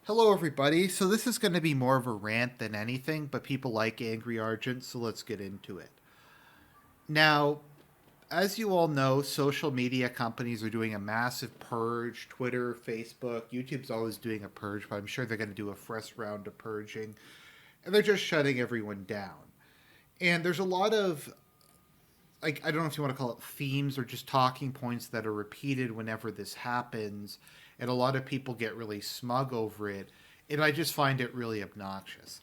Hello, everybody. So, this is going to be more of a rant than anything, but people like angry Argent, so let's get into it. Now, as you all know, social media companies are doing a massive purge. Twitter, Facebook, YouTube's always doing a purge, but I'm sure they're going to do a fresh round of purging. And they're just shutting everyone down. And there's a lot of, like, I don't know if you want to call it themes or just talking points that are repeated whenever this happens. And a lot of people get really smug over it. And I just find it really obnoxious.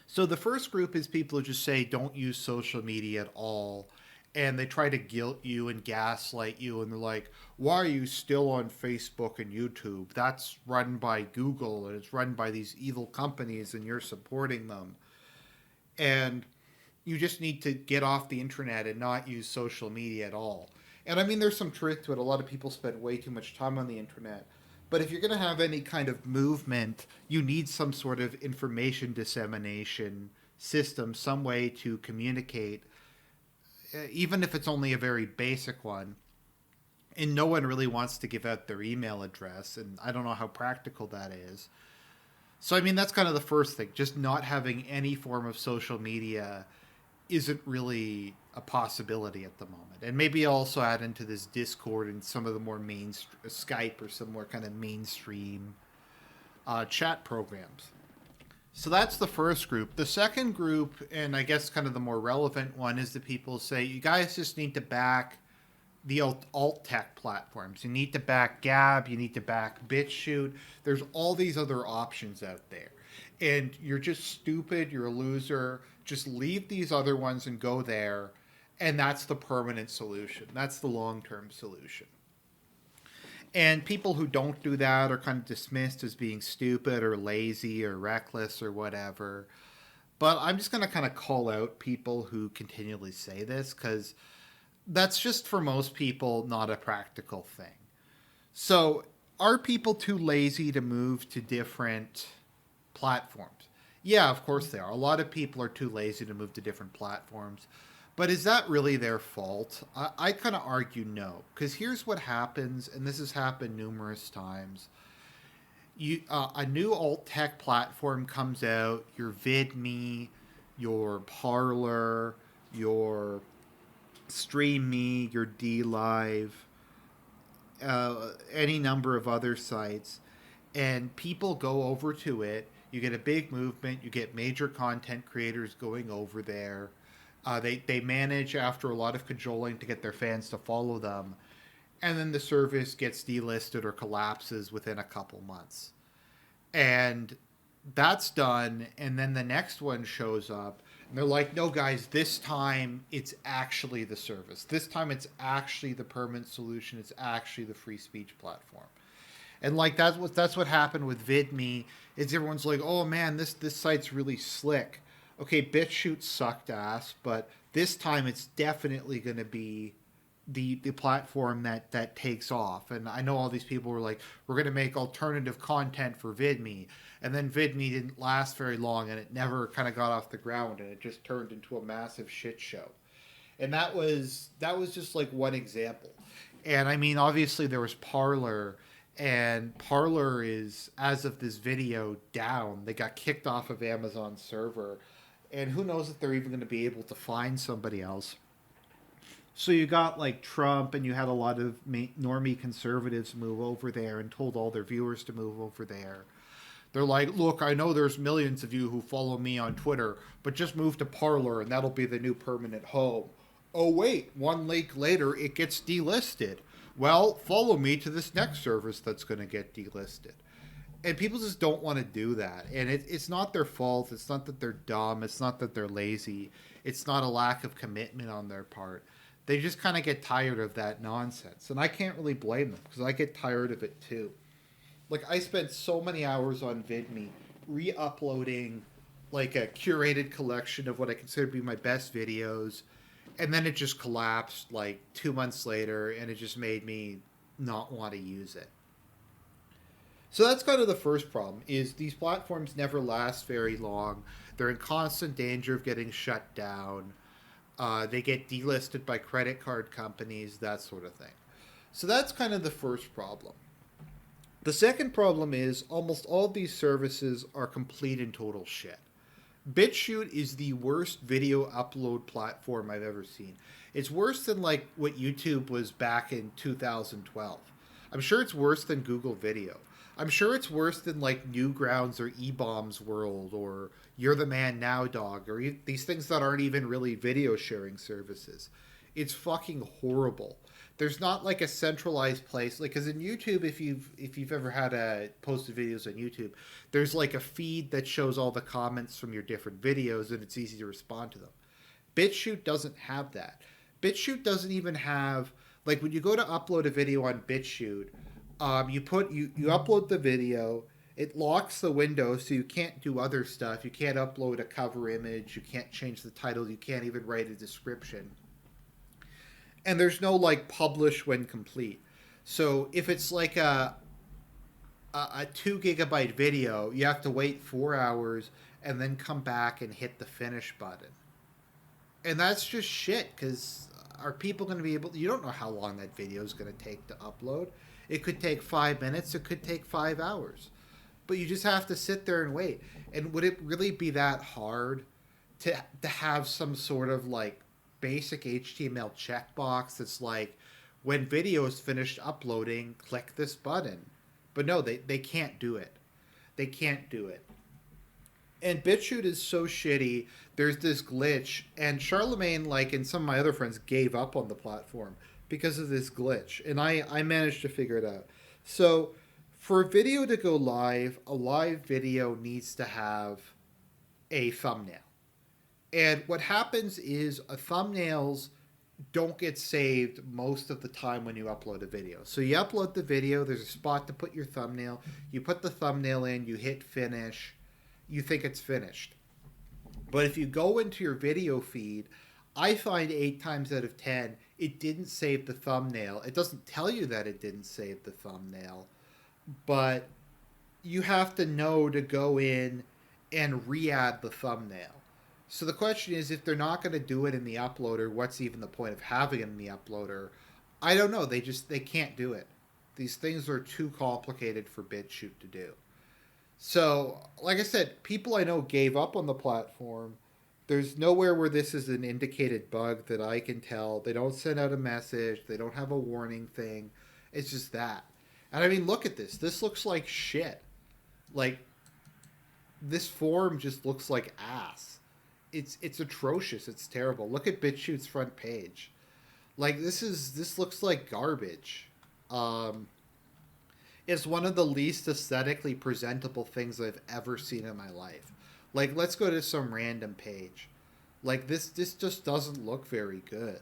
So the first group is people who just say don't use social media at all. And they try to guilt you and gaslight you. And they're like, why are you still on Facebook and YouTube? That's run by Google and it's run by these evil companies and you're supporting them. And you just need to get off the internet and not use social media at all. And I mean, there's some truth to it. A lot of people spend way too much time on the internet. But if you're going to have any kind of movement, you need some sort of information dissemination system, some way to communicate, even if it's only a very basic one. And no one really wants to give out their email address, and I don't know how practical that is. So, I mean, that's kind of the first thing. Just not having any form of social media isn't really a possibility at the moment. And maybe also add into this Discord and some of the more main Skype or some more kind of mainstream chat programs. So that's the first group. The second group, and I guess kind of the more relevant one, is the people who say you guys just need to back the alt tech platforms. You need to back Gab. You need to back Bitchute. There's all these other options out there. And you're just stupid. You're a loser. Just leave these other ones and go there. And that's the permanent solution. That's the long term solution. And people who don't do that are kind of dismissed as being stupid or lazy or reckless or whatever. But I'm just going to kind of call out people who continually say this because that's just for most people not a practical thing. So, are people too lazy to move to different platforms? Yeah, of course they are. A lot of people are too lazy to move to different platforms. But is that really their fault? I kind of argue no. Because here's what happens, and this has happened numerous times. A new alt tech platform comes out, your VidMe, your Parlor, your StreamMe, your DLive, any number of other sites, and people go over to it. You get a big movement. You get major content creators going over there. They manage after a lot of cajoling to get their fans to follow them, and then the service gets delisted or collapses within a couple months. And that's done, and then the next one shows up, and they're like, no, guys, this time it's actually the service. This time it's actually the permanent solution. It's actually the free speech platform. And like that's what happened with VidMe. Is everyone's like, oh man, this site's really slick. Okay, BitChute sucked ass, but this time it's definitely going to be the platform that takes off. And I know all these people were like, we're going to make alternative content for VidMe, and then VidMe didn't last very long, and it never kind of got off the ground, and it just turned into a massive shit show. And that was just like one example. And I mean, obviously there was Parlor, and Parlor is, as of this video, down. They got kicked off of Amazon's server, and who knows if they're even going to be able to find somebody else. So you got like Trump, and you had a lot of normie conservatives move over there and told all their viewers to move over there. They're like, look, I know there's millions of you who follow me on Twitter, but just move to Parlor and that'll be the new permanent home. Oh, wait, one week later it gets delisted. Well, follow me to this next service that's going to get delisted. And people just don't want to do that. And it's not their fault. It's not that they're dumb. It's not that they're lazy. It's not a lack of commitment on their part. They just kind of get tired of that nonsense. And I can't really blame them because I get tired of it too. Like, I spent so many hours on VidMe re-uploading like a curated collection of what I consider to be my best videos, and then it just collapsed like 2 months later, and it just made me not want to use it. So that's kind of the first problem: is these platforms never last very long. They're in constant danger of getting shut down. They get delisted by credit card companies, that sort of thing. So that's kind of the first problem. The second problem is almost all of these services are complete and total shit. Bitchute is the worst video upload platform I've ever seen. It's worse than like what YouTube was back in 2012. I'm sure it's worse than Google Video. I'm sure it's worse than like Newgrounds or eBombs World or You're the Man Now Dog or these things that aren't even really video sharing services. It's fucking horrible. There's not like a centralized place like because in YouTube if you've ever had a posted videos on YouTube, there's like a feed that shows all the comments from your different videos and it's easy to respond to them. BitChute doesn't have that. BitChute doesn't even have like when you go to upload a video on BitChute, you upload the video, it locks the window so you can't do other stuff. You can't upload a cover image, you can't change the title, you can't even write a description. And there's no like publish when complete. So if it's like a 2 gigabyte video, you have to wait 4 hours and then come back and hit the finish button. And that's just shit because are people going to be able? You don't know how long that video is going to take to upload. It could take 5 minutes. It could take 5 hours. But you just have to sit there and wait. And would it really be that hard to have some sort of like basic HTML checkbox that's like when video is finished uploading, click this button? But no, they can't do it. They can't do it. And BitChute is so shitty. There's this glitch, and Charlemagne, like, and some of my other friends gave up on the platform because of this glitch, and I managed to figure it out. So, for a video to go live, a live video needs to have a thumbnail. And what happens is thumbnails don't get saved most of the time when you upload a video. So you upload the video, there's a spot to put your thumbnail, you put the thumbnail in, you hit finish, you think it's finished. But if you go into your video feed, I find 8 times out of 10, it didn't save the thumbnail. It doesn't tell you that it didn't save the thumbnail, but you have to know to go in and re-add the thumbnail. So the question is, if they're not going to do it in the uploader, what's even the point of having it in the uploader? I don't know. They can't do it. These things are too complicated for BitChute to do. So, like I said, people I know gave up on the platform. There's nowhere where this is an indicated bug that I can tell. They don't send out a message. They don't have a warning thing. It's just that. And I mean, look at this. This looks like shit. Like, this form just looks like ass. It's atrocious. It's terrible. Look at BitChute's front page. Like, this looks like garbage. It's one of the least aesthetically presentable things I've ever seen in my life. Like, let's go to some random page. Like, this just doesn't look very good.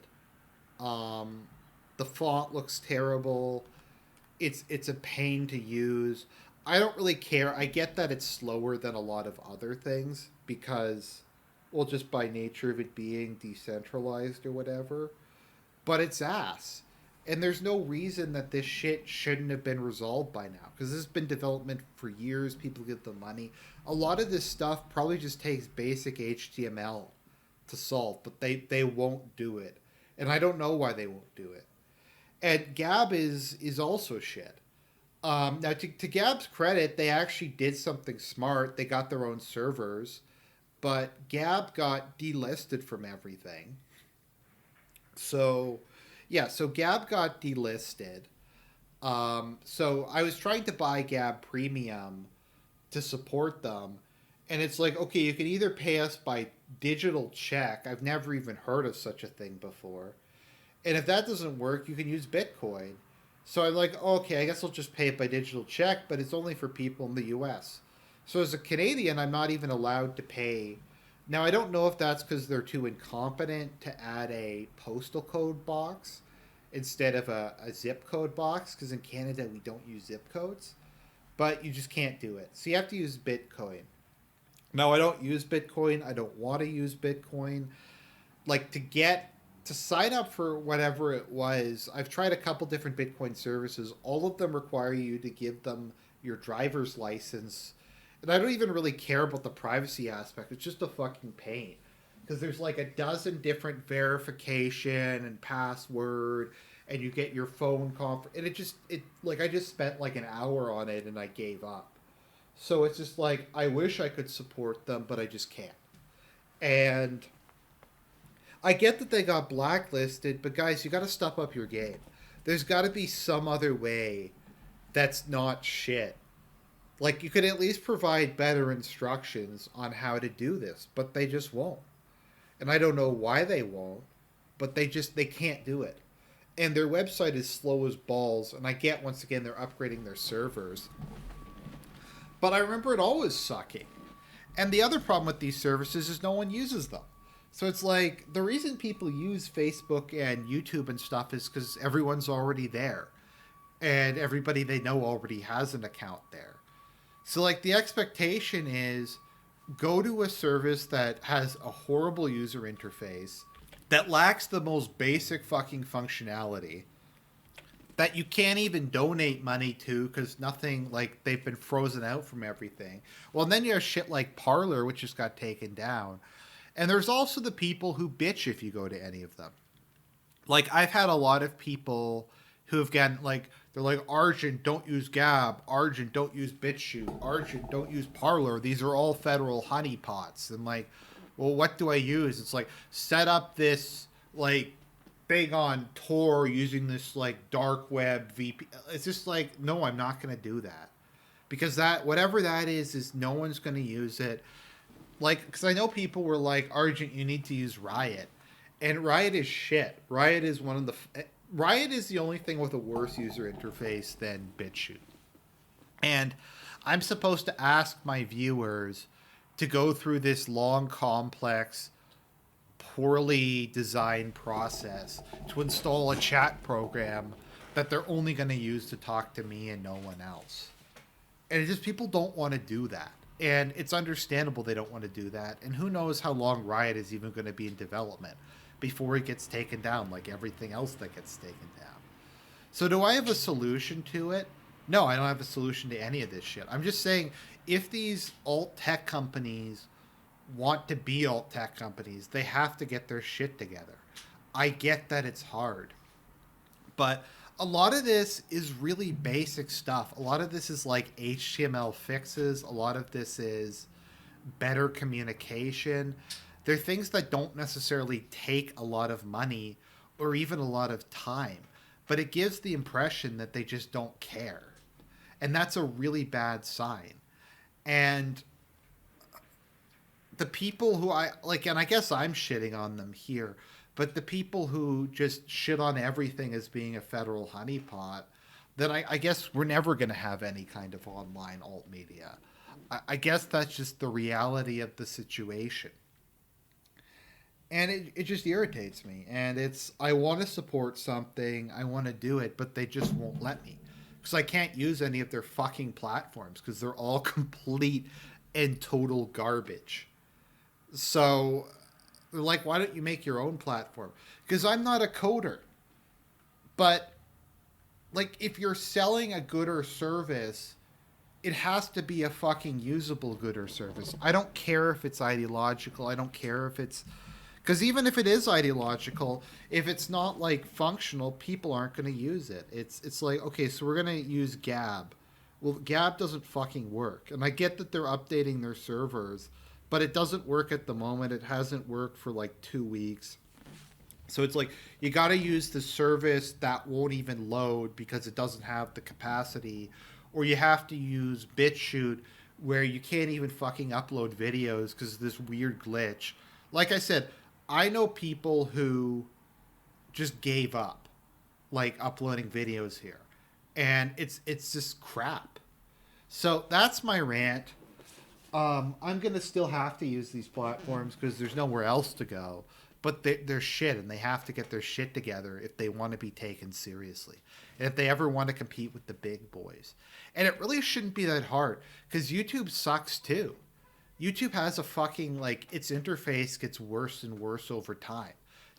The font looks terrible. It's a pain to use. I don't really care. I get that it's slower than a lot of other things because, well, just by nature of it being decentralized or whatever. But it's ass. And there's no reason that this shit shouldn't have been resolved by now. Because this has been development for years. People get the money. A lot of this stuff probably just takes basic HTML to solve. But they won't do it. And I don't know why they won't do it. And Gab is also shit. Now, to Gab's credit, they actually did something smart. They got their own servers. But Gab got delisted from everything. So... yeah, so Gab got delisted. So I was trying to buy Gab Premium to support them. And it's like, okay, you can either pay us by digital check. I've never even heard of such a thing before. And if that doesn't work, you can use Bitcoin. So I'm like, okay, I guess I'll just pay it by digital check, but it's only for people in the US. So as a Canadian, I'm not even allowed to pay. Now, I don't know if that's because they're too incompetent to add a postal code box instead of a zip code box, because in Canada we don't use zip codes, but you just can't do it. So you have to use Bitcoin. Now, I don't use Bitcoin. I don't want to use Bitcoin. Like, to sign up for whatever it was, I've tried a couple different Bitcoin services. All of them require you to give them your driver's license. And I don't even really care about the privacy aspect. It's just a fucking pain. Because there's like a dozen different verification and password and you get your phone conference, and it like I just spent like an hour on it and I gave up. So it's just like I wish I could support them, but I just can't. And I get that they got blacklisted, but guys, you got to step up your game. There's got to be some other way that's not shit. Like you could at least provide better instructions on how to do this, but they just won't. And I don't know why they won't, but they can't do it. And their website is slow as balls, and I get once again they're upgrading their servers. But I remember it always sucking. And the other problem with these services is no one uses them. So it's like the reason people use Facebook and YouTube and stuff is because everyone's already there. And everybody they know already has an account there. So like the expectation is go to a service that has a horrible user interface, that lacks the most basic fucking functionality, that you can't even donate money to because nothing, like they've been frozen out from everything. Well, and then you have shit like Parler, which just got taken down. And there's also the people who bitch if you go to any of them. Like I've had a lot of people who have gotten like they're like Argent, don't use Gab, Argent, don't use Bitchute, Argent, don't use Parler. These are all federal honeypots. And like, well, what do I use? It's like set up this like thing on Tor using this like dark web VP. It's just like, no, I'm not going to do that because that whatever that is no one's going to use it. Like, because I know people were like, Argent, you need to use Riot, and Riot is shit. Riot is Riot is the only thing with a worse user interface than BitChute. And I'm supposed to ask my viewers to go through this long, complex, poorly designed process to install a chat program that they're only going to use to talk to me and no one else. And it just people don't want to do that. And it's understandable they don't want to do that. And who knows how long Riot is even going to be in development before it gets taken down like everything else that gets taken down. So do I have a solution to it? No, I don't have a solution to any of this shit. I'm just saying if these alt tech companies want to be alt tech companies, they have to get their shit together. I get that it's hard. But a lot of this is really basic stuff. A lot of this is like HTML fixes. A lot of this is better communication. They're things that don't necessarily take a lot of money or even a lot of time, but it gives the impression that they just don't care. And that's a really bad sign. And the people who I like, and I guess I'm shitting on them here, but the people who just shit on everything as being a federal honeypot, then I guess we're never going to have any kind of online alt media. I guess that's just the reality of the situation. And it just irritates me. And I want to support something, I want to do it, but they just won't let me. Because I can't use any of their fucking platforms because they're all complete and total garbage. So they're like, why don't you make your own platform? Because I'm not a coder. But like if you're selling a good or service, it has to be a fucking usable good or service. I don't care if it's ideological. I don't care if it's because even if it is ideological, if it's not like functional, people aren't going to use it. It's like, okay, so we're going to use Gab. Well, Gab doesn't fucking work. And I get that they're updating their servers, but it doesn't work at the moment. It hasn't worked for like 2 weeks. So it's like you got to use the service that won't even load because it doesn't have the capacity, or you have to use Bitchute where you can't even fucking upload videos because of this weird glitch. Like I said, I know people who just gave up, like uploading videos here, and it's just crap. So that's my rant. I'm gonna still have to use these platforms because there's nowhere else to go. But they're shit, and they have to get their shit together if they want to be taken seriously, and if they ever want to compete with the big boys. And it really shouldn't be that hard because YouTube sucks too. YouTube has a fucking like its interface gets worse and worse over time.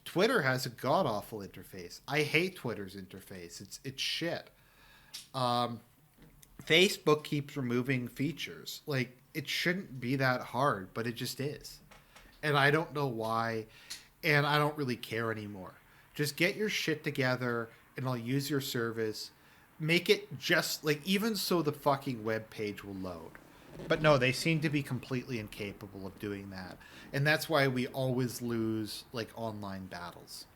Twitter has a god awful interface. I hate Twitter's interface. It's shit. Facebook keeps removing features. Like it shouldn't be that hard, but it just is. And I don't know why, and I don't really care anymore. Just get your shit together and I'll use your service. Make it just like even so the fucking web page will load. But no, they seem to be completely incapable of doing that. And that's why we always lose like online battles.